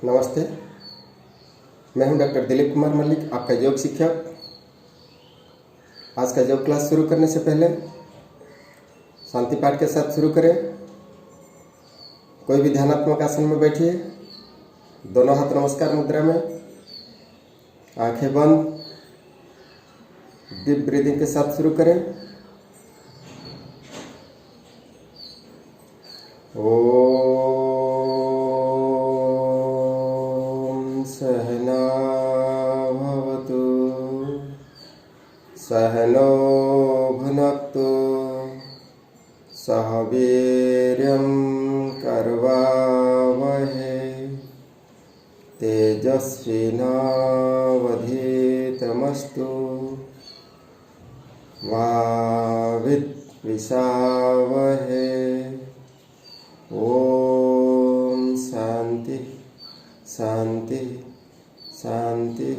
नमस्ते। मैं हूं डॉक्टर दिलीप कुमार मल्लिक, आपका योग शिक्षक। आज का योग क्लास शुरू करने से पहले शांति पाठ के साथ शुरू करें। कोई भी ध्यानात्मक आसन में बैठिए, दोनों हाथ नमस्कार मुद्रा में, आंखें बंद, डीप ब्रीदिंग के साथ शुरू करें। ओम सहना भवतु सहनो भुनक्तु सह वीर्यं करवावहै तेजस्विनावधीतमस्तु मा विद्विषावहै। ओम शांति शांति शांति।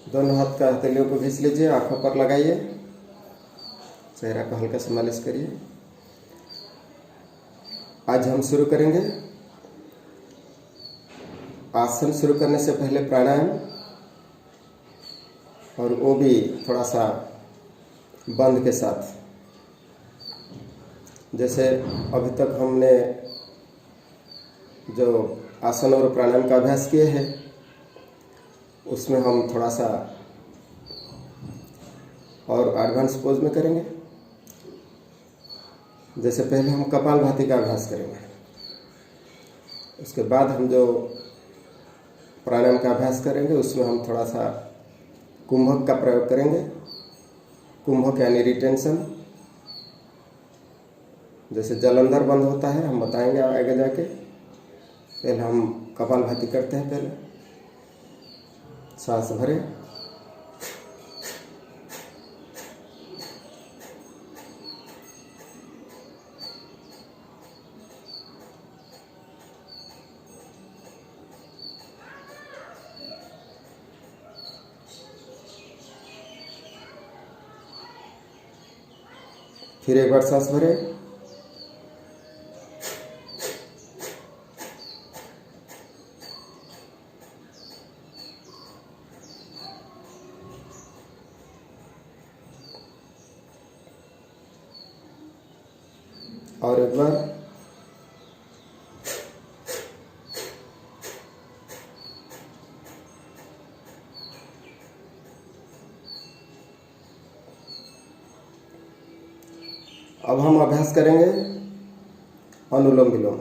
दोनों हाथ का हथेलियों को घिस लीजिए, आंखों पर लगाइए, चेहरा को हल्का से मालिश करिए। आज हम शुरू करेंगे आसन शुरू करने से पहले प्राणायाम, और वो भी थोड़ा सा बंद के साथ। जैसे अभी तक हमने जो आसन और प्राणायाम का अभ्यास किए हैं, उसमें हम थोड़ा सा और एडवांस पोज में करेंगे। जैसे पहले हम कपालभाति का अभ्यास करेंगे, उसके बाद हम जो प्राणायाम का अभ्यास करेंगे उसमें हम थोड़ा सा कुंभक का प्रयोग करेंगे। कुंभक यानी रिटेंशन, जैसे जलंधर बंद होता है, हम बताएंगे आगे जाके। पहले हम कपालभाति करते हैं। पहले सांस भरें, फिर एक बार सांस भरें, और एक बार, अब हम अभ्यास करेंगे अनुलोम विलोम।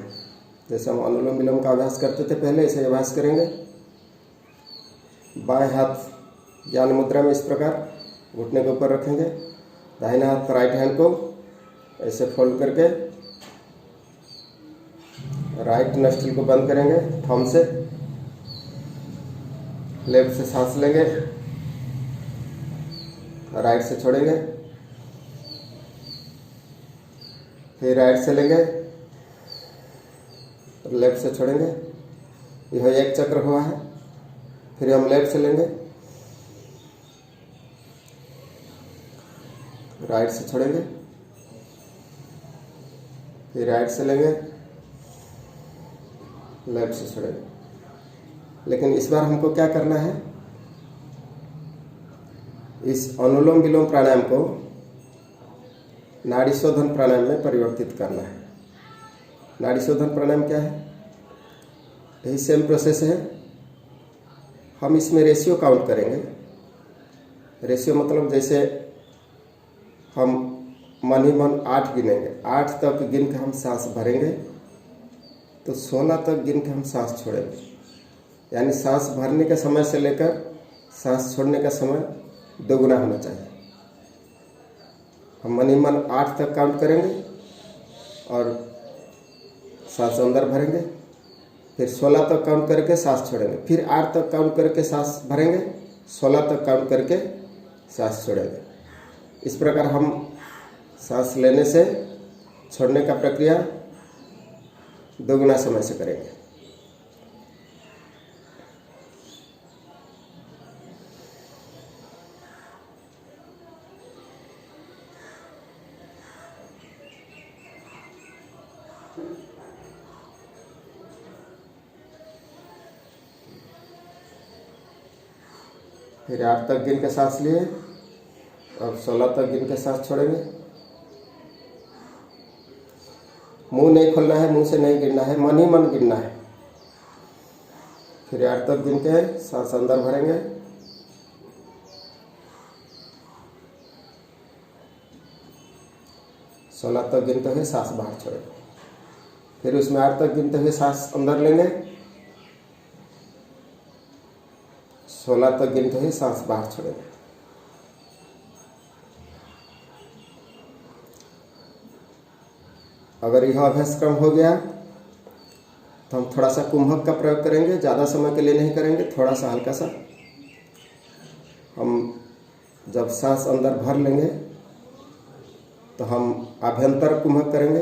जैसे हम अनुलोम विलोम का अभ्यास करते थे पहले, ऐसे अभ्यास करेंगे। बाएं हाथ ज्ञान मुद्रा में इस प्रकार घुटने के ऊपर रखेंगे, दाहिना हाथ राइट हैंड को ऐसे फोल्ड करके राइट नस्ट्रिल को बंद करेंगे थंब से। लेफ्ट से सांस लेंगे, राइट से छोड़ेंगे, फिर राइट से लेंगे, लेफ्ट से छोड़ेंगे। यह एक चक्र हुआ है। फिर हम लेफ्ट से लेंगे, राइट से छोड़ेंगे, फिर राइट से लेंगे, लेफ्ट से छोड़ेंगे। लेकिन इस बार हमको क्या करना है, इस अनुलोम विलोम प्राणायाम को नाड़ी शोधन प्राणायाम में परिवर्तित करना है। नाड़ी शोधन प्राणायाम क्या है? यही सेम प्रोसेस है। हम इसमें रेशियो काउंट करेंगे। रेशियो मतलब जैसे हम मन ही मन 8 गिनेंगे, 8 तक गिन के हम सांस भरेंगे, तो 16 तक गिन के हम सांस छोड़ेंगे। यानी सांस भरने के समय से लेकर सांस छोड़ने का समय दोगुना होना चाहिए। हम मन ही मन 8 तक काउंट करेंगे और सांस अंदर भरेंगे, फिर 16 तक काउंट करके सांस छोड़ेंगे, फिर 8 तक काउंट करके सांस भरेंगे, 16 तक काउंट करके सांस छोड़ेंगे। इस प्रकार हम सांस लेने से छोड़ने का प्रक्रिया दोगुना समय से करेंगे। फिर 8 तक गिन के सांस लिए और 16 तक गिन के सांस छोड़ेंगे। मुंह नहीं खोलना है, मुंह से नहीं गिनना है, मन ही मन गिनना है। फिर 8 तक गिन के सांस अंदर भरेंगे, 16 तक गिनते हुए सांस बाहर छोड़ेंगे। फिर उसमें 8 तक गिनते हुए सांस अंदर लेंगे, 16 तक गिनते हुए सांस बाहर छोड़ेंगे। अगर यह अभ्यास क्रम हो गया तो हम थोड़ा सा कुंभक का प्रयोग करेंगे। ज़्यादा समय के लिए नहीं करेंगे, थोड़ा सा हल्का सा। हम जब सांस अंदर भर लेंगे तो हम आभ्यंतर कुंभक करेंगे,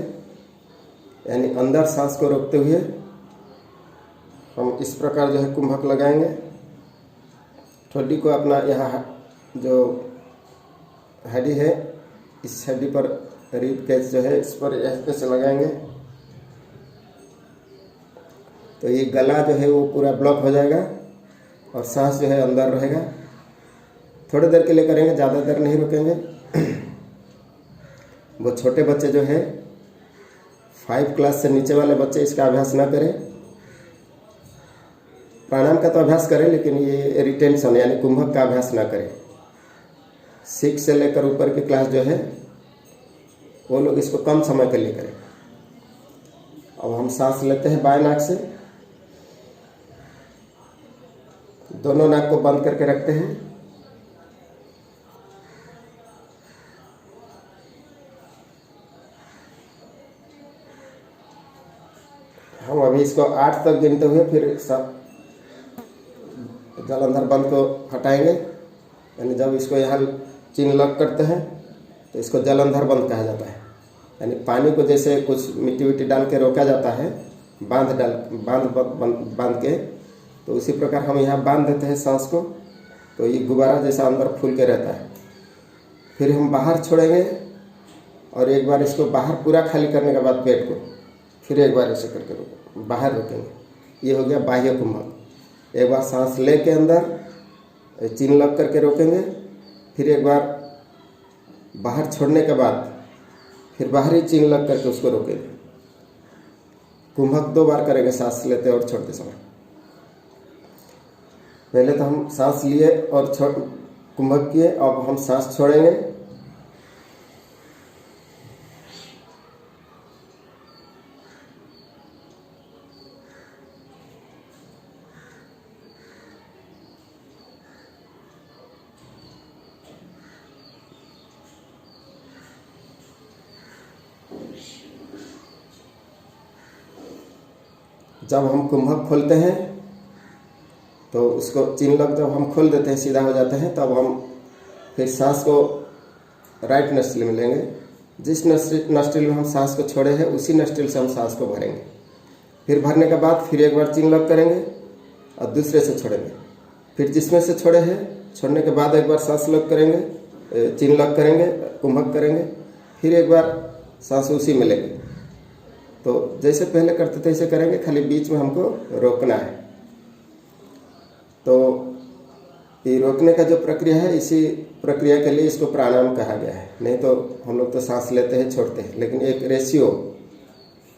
यानी अंदर सांस को रोकते हुए हम इस प्रकार जो है कुंभक लगाएंगे। ठोडी को अपना यहाँ जो हड्डी है, इस हड्डी पर रिब कैच जो है इस पर ऐसे लगाएंगे तो ये गला जो है वो पूरा ब्लॉक हो जाएगा और सांस जो है अंदर रहेगा। थोड़ी देर के लिए करेंगे, ज़्यादा देर नहीं रुकेंगे। वो छोटे बच्चे जो है 5 क्लास से नीचे वाले बच्चे इसका अभ्यास ना करें। प्राणायाम का तो अभ्यास करें, लेकिन ये रिटेंशन यानी कुंभक का अभ्यास ना करें। 6 से लेकर ऊपर की क्लास जो है वो लोग इसको कम समय के लिए करें। अब हम सांस लेते हैं बाएं नाक से, दोनों नाक को बंद करके रखते हैं। हम अभी इसको 8 तक गिनते हुए फिर सब जलंधर बंद को हटाएंगे, यानी जब इसको यहाँ चिन्ह लग करते हैं तो इसको जलंधर बंद कहा जाता है। यानी पानी को जैसे कुछ मिट्टी विट्टी डाल के रोका जाता है बांध के, तो उसी प्रकार हम यहाँ बांध देते हैं सांस को, तो ये गुब्बारा जैसा अंदर फूल के रहता है। फिर हम बाहर छोड़ेंगे और एक बार इसको बाहर पूरा खाली करने के बाद पेट को फिर एक बार ऐसे करके बाहर रोकेंगे। ये हो गया बाह्य कुंभक। एक बार सांस ले के अंदर चिन्ह लग करके रोकेंगे, फिर एक बार बाहर छोड़ने के बाद फिर बाहरी चिन्ह लग करके उसको रोकेंगे। कुंभक 2 बार करेंगे सांस लेते और छोड़ते समय। पहले तो हम सांस लिए और कुंभक किए, अब हम सांस छोड़ेंगे। जब हम कुंभक खोलते हैं तो उसको चिन्ह लग जब हम खोल देते हैं, सीधा हो जाते हैं, तब हम फिर सांस को राइट नस्ट्रिल में लेंगे। जिस नस्ट्रिल में हम सांस को छोड़े हैं उसी नस्ट्रिल से हम सांस को भरेंगे। फिर भरने के बाद फिर एक बार चिन्ह लग करेंगे और दूसरे से छोड़ेंगे। फिर जिसमें से छोड़े हैं छोड़ने के बाद एक बार सांस लग करेंगे, चिन्ह लग करेंगे, कुंभक करेंगे, फिर एक बार सांस उसी में लेंगे। तो जैसे पहले करते थे ऐसे करेंगे, खाली बीच में हमको रोकना है। तो ये रोकने का जो प्रक्रिया है, इसी प्रक्रिया के लिए इसको प्राणायाम कहा गया है। नहीं तो हम लोग तो सांस लेते हैं छोड़ते हैं, लेकिन एक रेशियो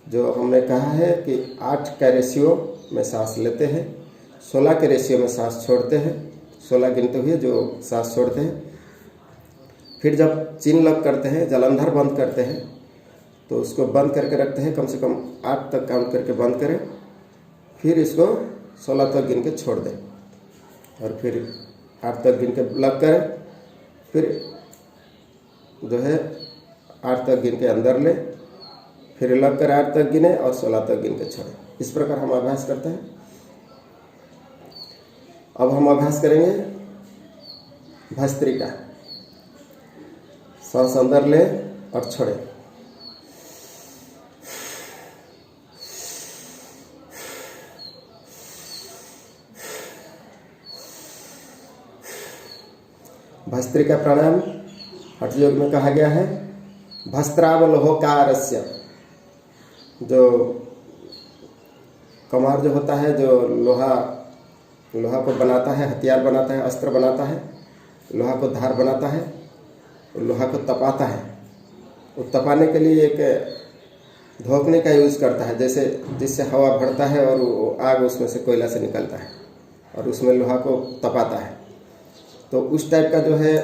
जो हमने कहा है कि 8 का रेशियो में सांस लेते हैं, 16 के रेशियो में सांस छोड़ते हैं, 16 गिनते हुए जो सांस छोड़ते हैं। फिर जब चिन्ह लग करते हैं, जलंधर बंद करते हैं, तो उसको बंद करके रखते हैं, कम से कम 8 तक काउंट करके बंद करें। फिर इसको 16 तक गिन के छोड़ दें और फिर 8 तक गिन के लग करें। फिर जो है 8 तक गिन के अंदर ले, फिर लग कर 8 तक गिने और 16 तक गिन के छोड़ें। इस प्रकार हम अभ्यास करते हैं। अब हम अभ्यास करेंगे भस्त्रिका। सांस अंदर ले और छोड़ें। भस्त्रिका प्राणायाम हठ योग में कहा गया है, भस्त्रावलोहकारस्य। जो कमार जो होता है, जो लोहा को बनाता है, हथियार बनाता है, अस्त्र बनाता है, लोहा को धार बनाता है, लोहा को तपाता है। वो तपाने के लिए एक धोखने का यूज़ करता है, जैसे जिससे हवा भरता है और वो आग उसमें से कोयला से निकलता है और उसमें लोहा को तपाता है। तो उस टाइप का जो है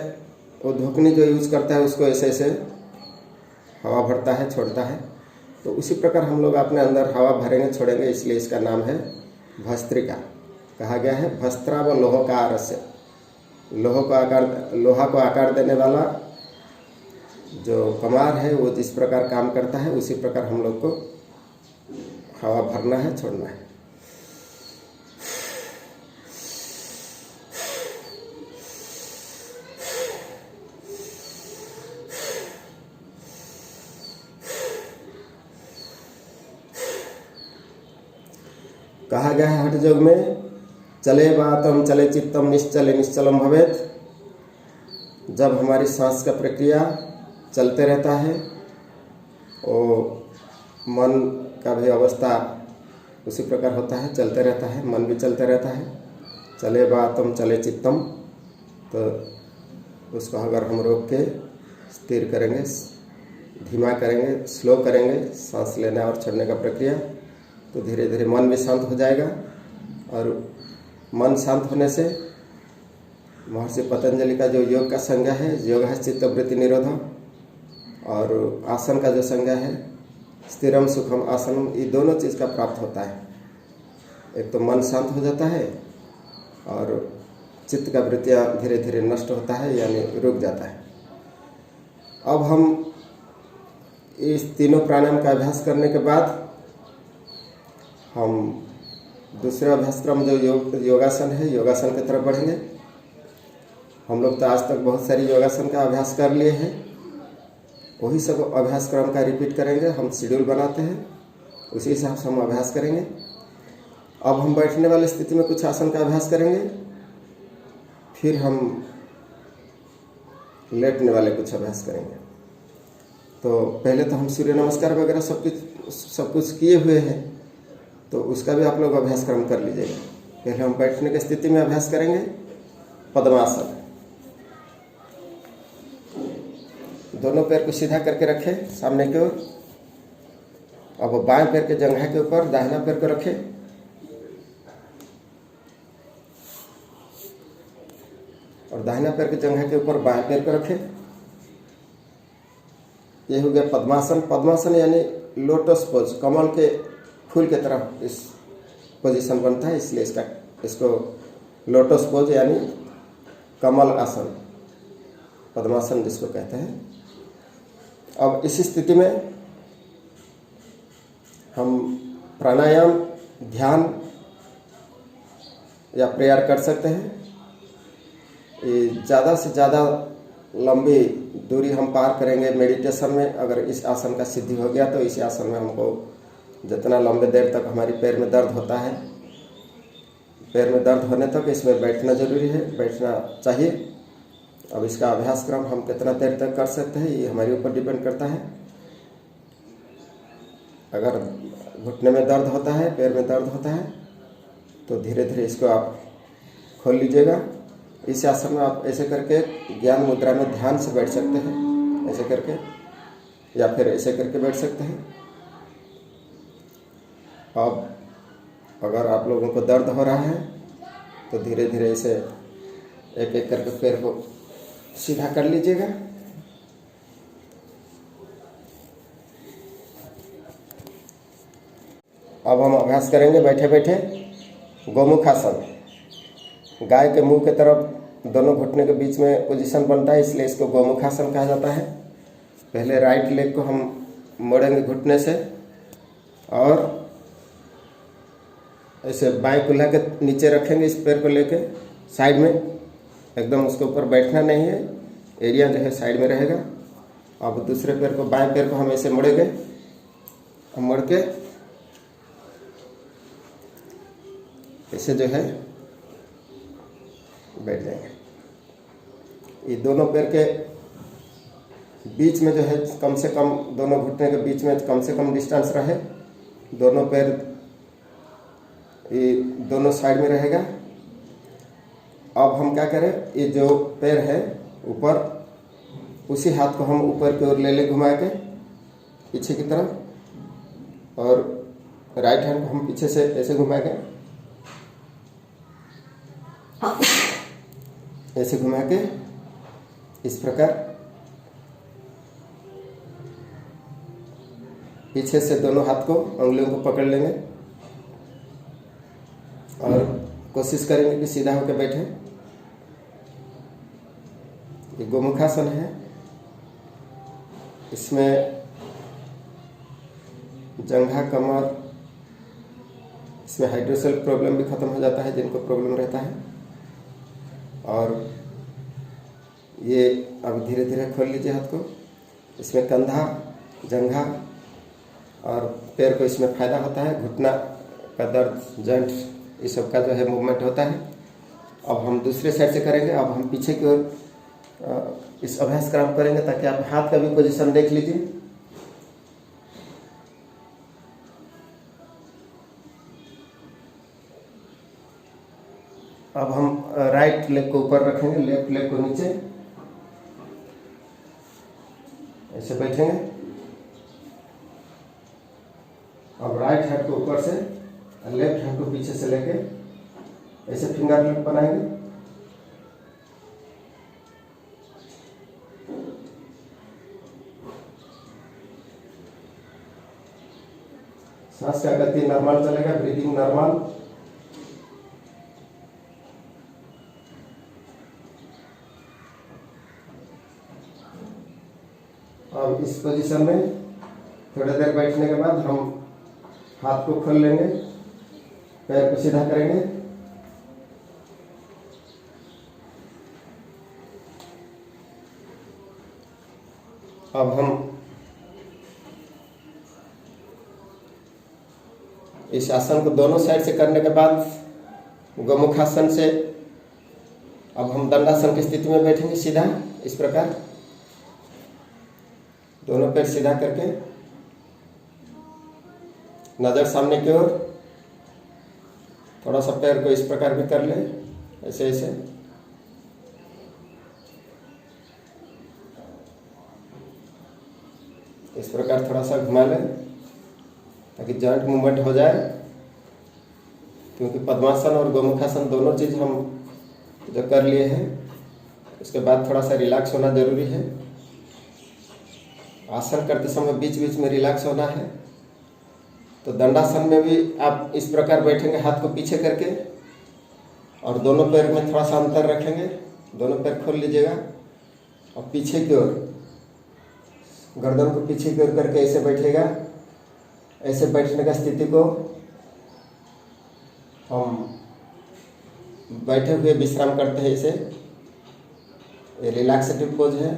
वो धोखनी जो यूज़ करता है, उसको ऐसे ऐसे हवा भरता है, छोड़ता है। तो उसी प्रकार हम लोग अपने अंदर हवा भरेंगे, छोड़ेंगे, इसलिए इसका नाम है भस्त्रिका। कहा गया है भस्त्रा व लोहकार से, लोहा को आकार देने वाला जो कमार है वो जिस प्रकार काम करता है, उसी प्रकार हम लोग को हवा भरना है, छोड़ना है। कहा गया है हठ योग में चले वातम चले चित्तम निश्चले निश्चलम भवेत। जब हमारी सांस का प्रक्रिया चलते रहता है और मन का भी अवस्था उसी प्रकार होता है, चलते रहता है, मन भी चलते रहता है। चले वातम चले चित्तम, तो उसको अगर हम रोक के स्थिर करेंगे, धीमा करेंगे, स्लो करेंगे सांस लेना और छोड़ने का प्रक्रिया, तो धीरे धीरे मन भी शांत हो जाएगा। और मन शांत होने से महर्षि पतंजलि का जो योग का संज्ञा है, योग है चित्तवृत्ति निरोध, और आसन का जो संज्ञा है स्थिरम सुखम आसनम, ये दोनों चीज़ का प्राप्त होता है। एक तो मन शांत हो जाता है और चित्त का वृत्तियाँ धीरे धीरे नष्ट होता है, यानी रुक जाता है। अब हम इस तीनों प्राणायाम का अभ्यास करने के बाद हम दूसरे अभ्यासक्रम जो योगासन है, योगासन की तरफ बढ़ेंगे। हम लोग तो आज तक बहुत सारी योगासन का अभ्यास कर लिए हैं, वही सब अभ्यास क्रम का रिपीट करेंगे। हम शेड्यूल बनाते हैं, उसी हिसाब से हम अभ्यास करेंगे। अब हम बैठने वाली स्थिति में कुछ आसन का अभ्यास करेंगे, फिर हम लेटने वाले कुछ अभ्यास करेंगे। तो पहले तो हम सूर्य नमस्कार वगैरह सब कुछ किए हुए हैं, तो उसका भी आप लोग अभ्यास क्रम कर लीजिएगा। पहले हम बैठने की स्थिति में अभ्यास करेंगे पद्मासन। दोनों पैर को सीधा करके रखें सामने की ओर। अब बाएं पैर के जंघा के ऊपर दाहिना पैर को रखें, और दाहिना पैर के जंघा के ऊपर बाएं पैर को रखें। ये हो गया पद्मासन। पद्मासन यानी लोटस पोज, कमल के फूल की तरह इस पोजीशन बनता है, इसलिए इसको लोटस पोज यानी कमल आसन, पद्मासन जिसको कहते हैं। अब इस स्थिति में हम प्राणायाम, ध्यान या प्रेयर कर सकते हैं। ये ज़्यादा से ज़्यादा लंबी दूरी हम पार करेंगे मेडिटेशन में। अगर इस आसन का सिद्धि हो गया तो इस आसन में हमको जितना लंबे देर तक हमारी पैर में दर्द होता है, पैर में दर्द होने तक इसमें बैठना जरूरी है, बैठना चाहिए। अब इसका अभ्यास क्रम हम कितना देर तक कर सकते हैं, ये हमारे ऊपर डिपेंड करता है। अगर घुटने में दर्द होता है, पैर में दर्द होता है, तो धीरे धीरे इसको आप खोल लीजिएगा। इस आसन में आप ऐसे करके ज्ञान मुद्रा में ध्यान से बैठ सकते हैं, ऐसे करके, या फिर ऐसे करके बैठ सकते हैं। अब अगर आप लोगों को दर्द हो रहा है तो धीरे धीरे इसे एक एक करके पैर को सीधा कर लीजिएगा। अब हम अभ्यास करेंगे बैठे बैठे गोमुखासन। गाय के मुंह के तरफ दोनों घुटने के बीच में पोजीशन बनता है, इसलिए इसको गोमुखासन कहा जाता है। पहले राइट लेग को हम मोड़ेंगे घुटने से, और ऐसे बाएं कुल्हा के नीचे रखेंगे इस पैर को लेके साइड में, एकदम उसके ऊपर बैठना नहीं है, एरिया जो है साइड में रहेगा। अब दूसरे पैर को, बाएं पैर को हम ऐसे मोड़ेंगे, हम मोड़ के ऐसे जो है बैठ जाएंगे। ये दोनों पैर के बीच में जो है कम से कम, दोनों घुटने के बीच में कम से कम डिस्टेंस रहे, दोनों पैर ये दोनों साइड में रहेगा। अब हम क्या करें, ये जो पैर है ऊपर, उसी हाथ को हम ऊपर की ओर ले ले घुमा के पीछे की तरफ, और राइट हैंड को हम पीछे से ऐसे घुमा के, ऐसे घुमा के इस प्रकार पीछे से दोनों हाथ को, उंगलियों को पकड़ लेंगे और कोशिश करेंगे कि सीधा होकर बैठे। ये गोमुखासन है। इसमें जंघा, कमर, इसमें हाइड्रोसेल प्रॉब्लम भी खत्म हो जाता है जिनको प्रॉब्लम रहता है। और ये अब धीरे धीरे खोल लीजिए हाथ को। इसमें कंधा, जंघा और पैर को इसमें फ़ायदा होता है। घुटना का दर्द, जॉइंट, ये सब का जो है मूवमेंट होता है। अब हम दूसरे साइड से करेंगे। अब हम पीछे की ओर इस अभ्यास का करेंगे ताकि आप हाथ का भी पोजीशन देख लीजिए। अब हम राइट लेग को ऊपर रखेंगे, लेफ्ट लेग को नीचे, ऐसे बैठेंगे। अब राइट हैंड को ऊपर से, लेफ्ट हैंड को पीछे से लेके ऐसे फिंगर लिफ्ट बनाएंगे। सांस का गति नॉर्मल चलेगा, ब्रीदिंग नॉर्मल। अब इस पोजीशन में थोड़ी देर बैठने के बाद हम हाथ को खोल लेंगे, पैर को सीधा करेंगे। अब हम इस आसन को दोनों साइड से करने के बाद गोमुखासन से अब हम दंडासन की स्थिति में बैठेंगे सीधा, इस प्रकार दोनों पैर सीधा करके, नज़र सामने की ओर। थोड़ा सा पैर को इस प्रकार भी कर ले, ऐसे ऐसे। इस प्रकार थोड़ा सा घुमा लें ताकि जॉइंट मूवमेंट हो जाए। क्योंकि पद्मासन और गोमुखासन दोनों चीज़ हम जो कर लिए हैं, उसके बाद थोड़ा सा रिलैक्स होना जरूरी है। आसन करते समय बीच बीच में रिलैक्स होना है। तो दंडासन में भी आप इस प्रकार बैठेंगे, हाथ को पीछे करके, और दोनों पैर में थोड़ा सा अंतर रखेंगे। दोनों पैर खोल लीजिएगा और पीछे की ओर, गर्दन को पीछे की ओर करके ऐसे बैठेगा। ऐसे बैठने का स्थिति को हम बैठे हुए विश्राम करते हैं। इसे ये रिलैक्सेटिव पोज है।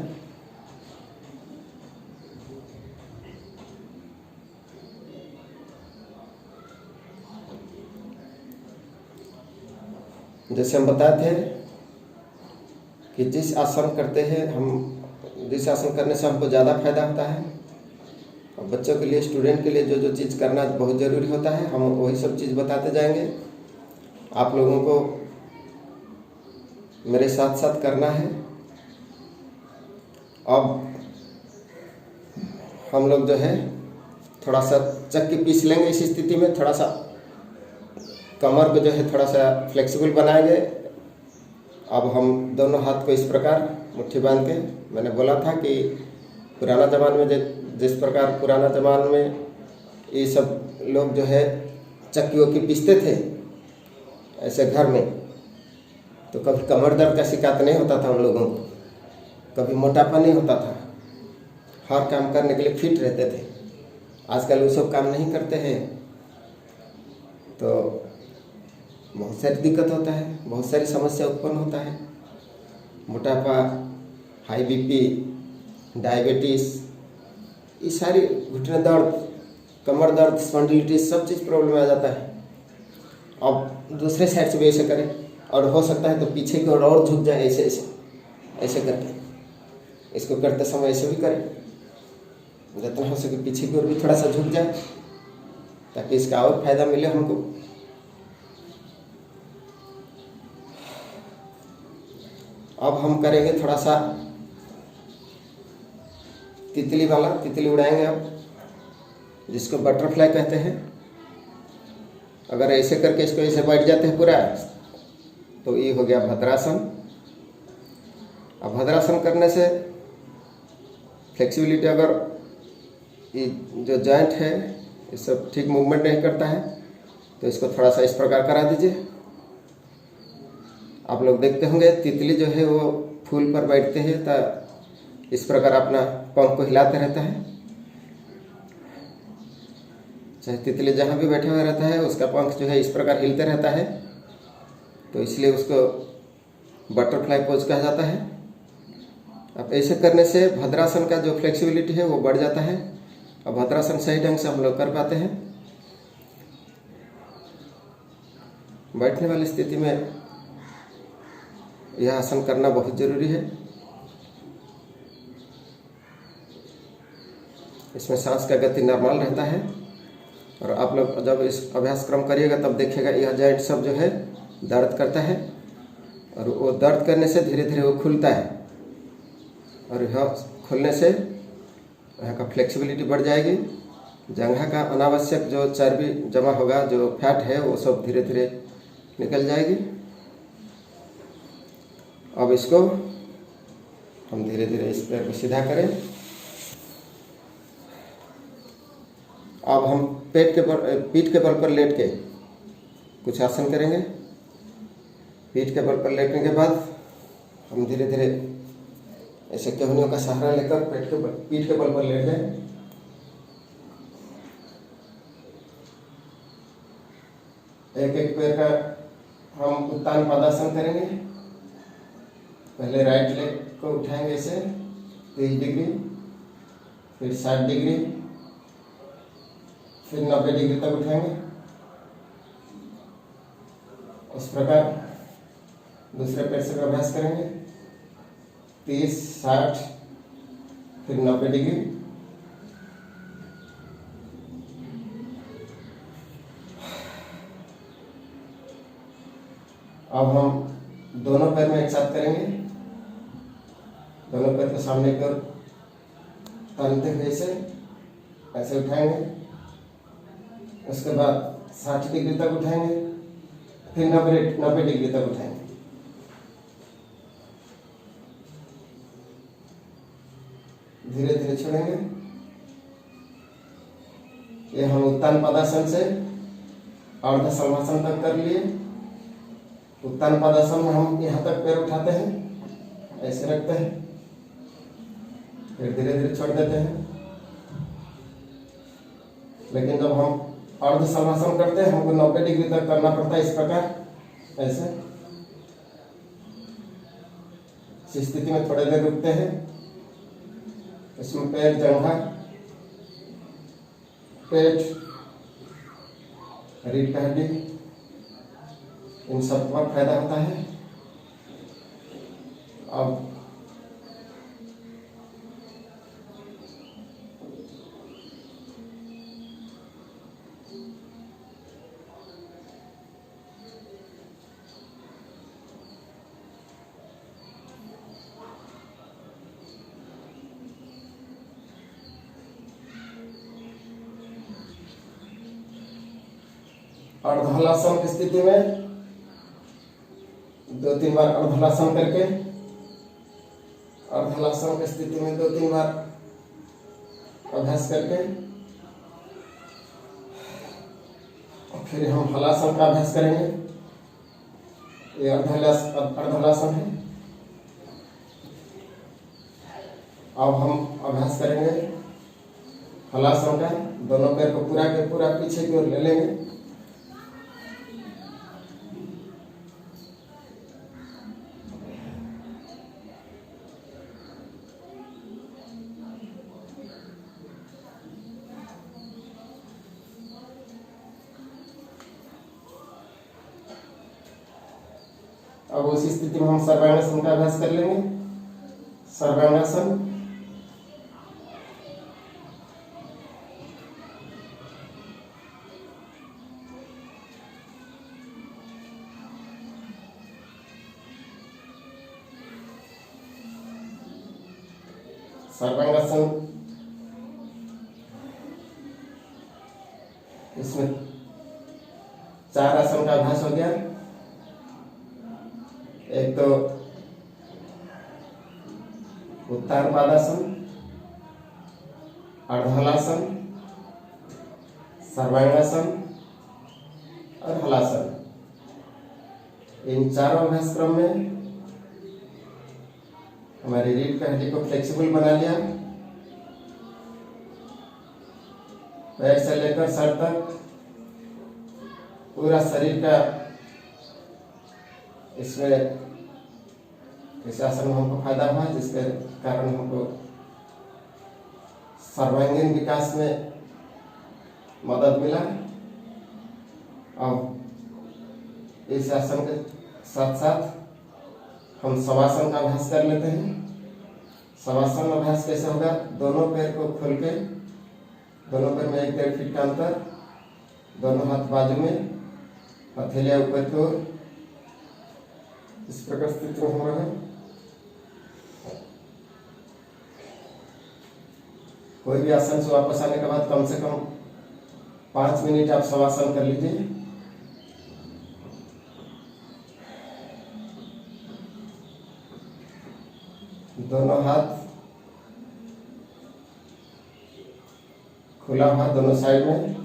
जैसे हम बताए थे कि जिस आसन करते हैं हम, जिस आसन करने से हमको ज़्यादा फायदा होता है, और बच्चों के लिए, स्टूडेंट के लिए जो जो चीज़ करना बहुत ज़रूरी होता है, हम वही सब चीज़ बताते जाएंगे। आप लोगों को मेरे साथ साथ करना है। अब हम लोग जो है थोड़ा सा चक्की पीस लेंगे। इस स्थिति में थोड़ा सा कमर को जो है थोड़ा सा फ्लेक्सिबल बनाएंगे। अब हम दोनों हाथ को इस प्रकार मुट्ठी बांध के, मैंने बोला था कि पुराना ज़माने में जिस प्रकार पुराना ज़माने में ये सब लोग जो है चक्कियों की पीसते थे ऐसे घर में, तो कभी कमर दर्द का शिकायत नहीं होता था उन लोगों को, कभी मोटापा नहीं होता था, हर काम करने के लिए फिट रहते थे। आजकल वो सब काम नहीं करते हैं तो बहुत सारी दिक्कत होता है, बहुत सारी समस्या उत्पन्न होता है। मोटापा, हाई बीपी, डायबिटीज़, ये सारी, घुटने दर्द, कमर दर्द, स्पॉन्डिलिटिस, सब चीज़ प्रॉब्लम आ जाता है। अब दूसरे साइड से भी ऐसे करें, और हो सकता है तो पीछे की ओर और झुक जाए, ऐसे ऐसे ऐसे करके। इसको करते समय ऐसे भी करें, जितना हो सके पीछे की ओर भी थोड़ा सा झुक जाए। ताकि इसका और फायदा मिले हमको। अब हम करेंगे थोड़ा सा तितली वाला, तितली उड़ाएंगे अब, जिसको बटरफ्लाई कहते हैं। अगर ऐसे करके इसको ऐसे बैठ जाते हैं पूरा, तो ये हो गया भद्रासन। अब भद्रासन करने से फ्लेक्सिबिलिटी, अगर ये जो जॉइंट है ये सब ठीक मूवमेंट नहीं करता है, तो इसको थोड़ा सा इस प्रकार करा दीजिए। आप लोग देखते होंगे तितली जो है वो फूल पर बैठते हैं तो इस प्रकार अपना पंख को हिलाते रहता है। चाहे तितली जहाँ भी बैठा हुआ रहता है उसका पंख जो है इस प्रकार हिलते रहता है, तो इसलिए उसको बटरफ्लाई पोज कहा जाता है। अब ऐसे करने से भद्रासन का जो फ्लेक्सिबिलिटी है वो बढ़ जाता है। अब भद्रासन सही ढंग से हम लोग कर पाते हैं। बैठने वाली स्थिति में यह आसन करना बहुत जरूरी है। इसमें सांस का गति नॉर्मल रहता है, और आप लोग जब इस अभ्यास क्रम करिएगा तब देखिएगा यह जॉइंट सब जो है दर्द करता है, और वो दर्द करने से धीरे धीरे वो खुलता है, और यह खुलने से यहाँ का फ्लेक्सिबिलिटी बढ़ जाएगी। जंघा का अनावश्यक जो चर्बी जमा होगा, जो फैट है, वो सब धीरे धीरे निकल जाएगी। अब इसको हम धीरे धीरे इस पैर को सीधा करें। अब हम पीठ के बल पर लेट के कुछ आसन करेंगे। पीठ के बल पर लेटने के बाद हम धीरे धीरे ऐसे केहनियों का सहारा लेकर पीठ के बल पर लेट गए। एक एक पैर का हम उत्तान पादासन करेंगे। पहले राइट लेग को उठाएंगे ऐसे 30 डिग्री, फिर 60 डिग्री, फिर 90 डिग्री तक उठाएंगे। इस प्रकार दूसरे पैर से अभ्यास करेंगे 30, 60, फिर 90 डिग्री। अब हम दोनों पैर में एक साथ करेंगे। दोनों पैर को सामने की ओर तानते हुए ऐसे उठाएंगे। उसके बाद 60 डिग्री तक उठाएंगे, फिर 90 डिग्री तक उठाएंगे। धीरे धीरे छोड़ेंगे। ये हम उत्तान पदासन से अर्ध सलवासन तक कर लिए। उत्तान पदासन में हम यहाँ तक पैर उठाते हैं, ऐसे रखते हैं, फिर धीरे धीरे छोड़ देते हैं। लेकिन जब हम अर्ध सलवासन करते हैं हमको 90 डिग्री तक करना पड़ता है, इस प्रकार ऐसे। इस स्थिति में थोड़ी देर रुकते हैं। इसमें पैर, जंघा, पेट, रीढ़ की हड्डी, इन सब का फायदा होता है। अब अर्धहलासन की स्थिति में 2-3 बार अर्धहलासन करके, अर्धहलासन की स्थिति में 2-3 बार अभ्यास करके फिर हम हलासन का अभ्यास करेंगे। ये अर्धहलासन है। अब हम अभ्यास करेंगे हलासन का। दोनों पैर को पूरा के पूरा पीछे की ओर ले लेंगे। अब उसी स्थिति में हम सर्वांगासन का अभ्यास कर लेंगे। सर्वांगासन, सर्वांगासन, इसमें 4 आसन का अभ्यास हो गया। एक तो उत्तान पादासन, अर्धहलासन, सर्वांगासन और हलासन। इन चारों अभ्यास क्रम में हमारी रीढ़ की हड्डी को फ्लेक्सिबल बना लिया। पैर से लेकर सर तक पूरा शरीर का इसमें इस आसन में हमको फायदा हुआ, जिसके कारण हमको सर्वांगीण विकास में मदद मिला। अब इस आसन के साथ साथ हम शवासन का अभ्यास कर लेते हैं। शवासन अभ्यास कैसे होगा? दोनों पैर को खोल के, दोनों पैर में 1-1.5 फीट का अंतर, दोनों हाथ बाजू में, हथेलियां ऊपर की ओर, इस प्रकार स्थिति में हम रहे। कोई भी आसन से वापस आने के बाद कम से कम 5 मिनट आप शवासन कर लीजिए। दोनों हाथ खुला हुआ दोनों साइड में,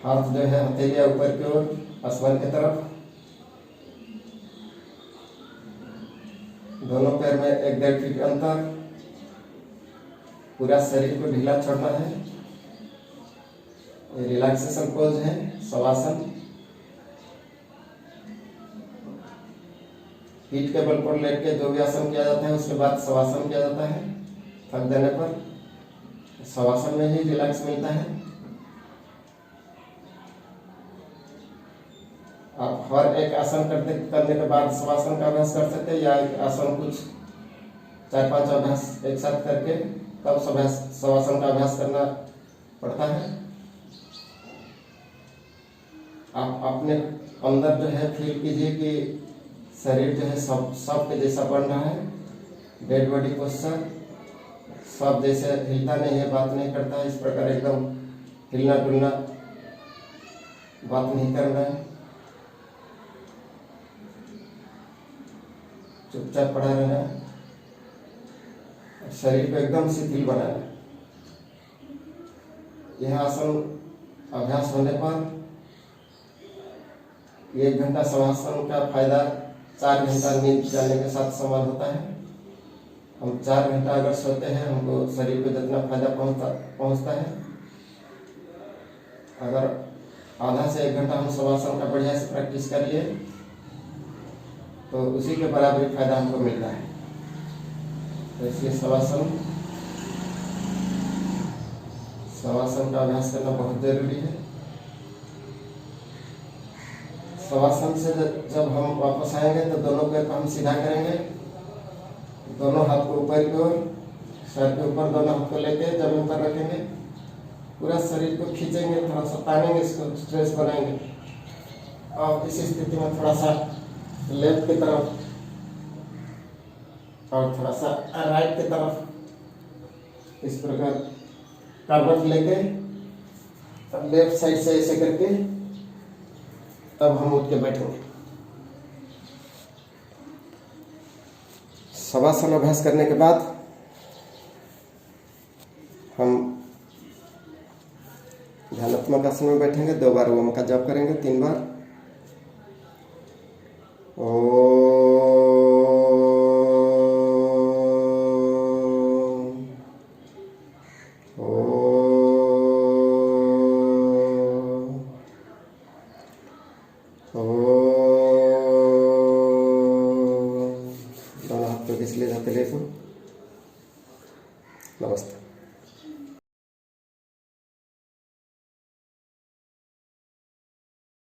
हाथ जो है हथेलियां ऊपर की ओर आसमान की तरफ, दोनों पैर में 1-1.5 फीट अंतर, पूरा शरीर को ढीला छोड़ना है। ये रिलैक्सेशन पोज है शवासन। पीठ के बल पर लेट के जो भी आसन किया जाता है उसके बाद शवासन किया जाता है। थक देने पर शवासन में ही रिलैक्स मिलता है। आप हर एक आसन करने के बाद शवासन का अभ्यास कर सकते हैं, या एक आसन कुछ 4-5 अभ्यास एक साथ करके तब शवासन का अभ्यास करना पड़ता है। आप अपने अंदर जो है फील कीजिए कि शरीर जो है सब के जैसा बन रहा है। डेड बॉडी पोस्चर सब जैसे हिलता नहीं है, बात नहीं करता है, इस प्रकार एकदम हिलना डुलना बात नहीं करना है, चुपचाप पड़ा रहना है, शरीर को एकदम शिथिल बनाना है। यह आसन अभ्यास होने पर 1 घंटा शवासन का फायदा 4 घंटा नींद जाने के साथ समान होता है। हम 4 घंटा अगर सोते हैं, हमको शरीर को जितना फायदा पहुंचता है, अगर आधा से 1 घंटा हम शवासन का बढ़िया से प्रैक्टिस कर लिए तो उसी के बराबर फायदा हमको मिलता है। तो इसलिए शवासन का अभ्यास करना बहुत जरूरी है। शवासन से जब हम वापस आएंगे तो दोनों पैर को हम सीधा करेंगे, दोनों हाथ को ऊपर की ओर, सर के ऊपर दोनों हाथ को लेके जमीन पर रखेंगे, पूरा शरीर को खींचेंगे, थोड़ा सा तानेंगे, इसको स्ट्रेच बनाएंगे। और इस स्थिति में थोड़ा सा लेफ्ट की तरफ और थोड़ा सा राइट की तरफ इस प्रकार करवट लेके लेफ्ट साइड से ऐसे करके तब हम उठ के बैठेंगे। शवासन अभ्यास करने के बाद हम ध्यानात्मक आसन में बैठेंगे। 2 बार ओम का जप करेंगे, 3 बार। ओम